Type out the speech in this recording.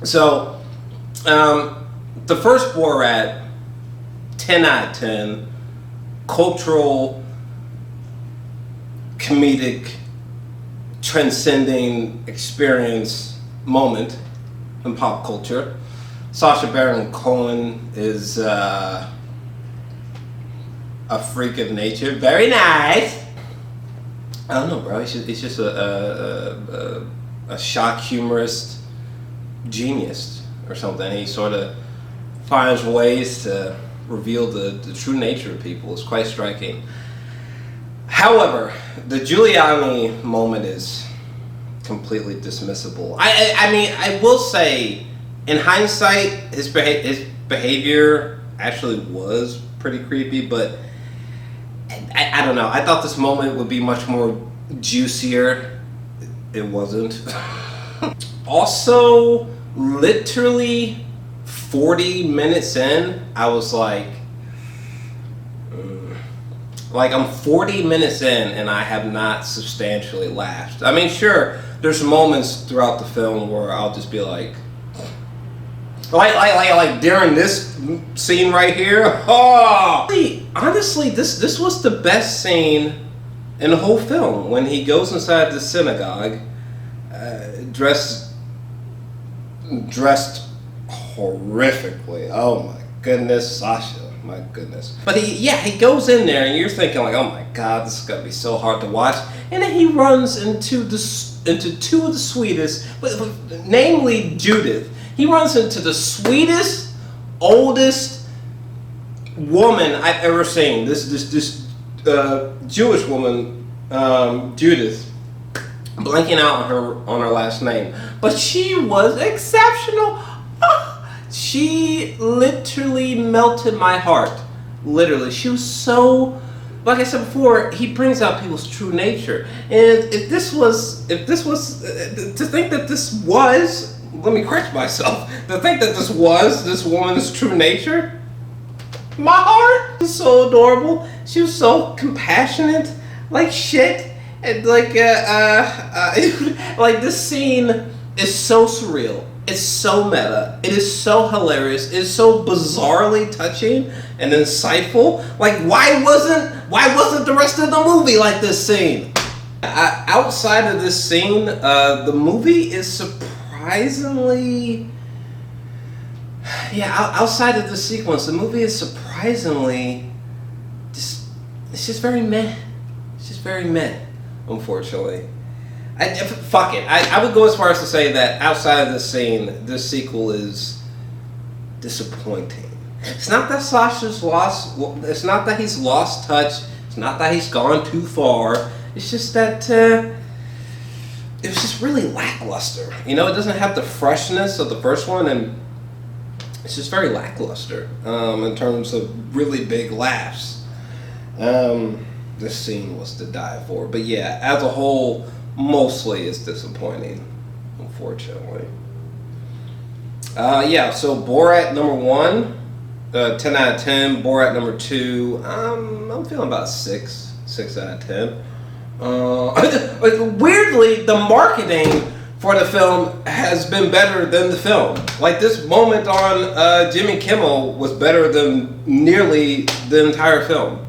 So, the first Borat, 10 out of 10, cultural, comedic, transcending experience moment in pop culture. Sacha Baron Cohen is a freak of nature. Very nice. I don't know, bro. He's just a shock humorist genius or something. He sort of finds ways to reveal the true nature of people. It's quite striking. However, the Giuliani moment is completely dismissible. I mean, I will say, in hindsight, his behavior actually was pretty creepy, but I don't know. I thought this moment would be much more juicier. It wasn't. Also, literally 40 minutes in, I was like I'm 40 minutes in and I have not substantially laughed. I mean, sure, there's moments throughout the film where I'll just be like during this scene right here. Oh, honestly, this was the best scene in the whole film, when he goes inside the synagogue, dressed horrifically. Oh my goodness, Sasha. My goodness. But he goes in there and you're thinking like, oh my god, this is gonna be so hard to watch. And then he runs into two of the sweetest, namely Judith. He runs into the sweetest, oldest woman I've ever seen. This Jewish woman, Judith, blanking out on her last name, but she was exceptional. She literally melted my heart. Literally, she was so. Like I said before, he brings out people's true nature. And if this was, to think that this was, let me correct myself, to think that this was this woman's true nature, my heart was so adorable. She was so compassionate, like shit, and like this scene is so surreal. It's so meta. It is so hilarious. It is so bizarrely touching and insightful. Like, why wasn't the rest of the movie like this scene? Outside of this scene, the movie is surprisingly, outside of the sequence, the movie is surprisingly it's just very meh. It's just very meh, unfortunately. Fuck it. I would go as far as to say that outside of this scene, this sequel is disappointing. It's not that Sasha's lost. It's not that he's lost touch. It's not that he's gone too far. It's just that it was just really lackluster. You know, it doesn't have the freshness of the first one, and it's just very lackluster in terms of really big laughs. This scene was to die for. But yeah, as a whole, mostly it's disappointing, unfortunately. So Borat number 1, 10 out of 10. Borat number 2, I'm feeling about 6 out of 10. Weirdly, the marketing for the film has been better than the film. Like, this moment on Jimmy Kimmel was better than nearly the entire film.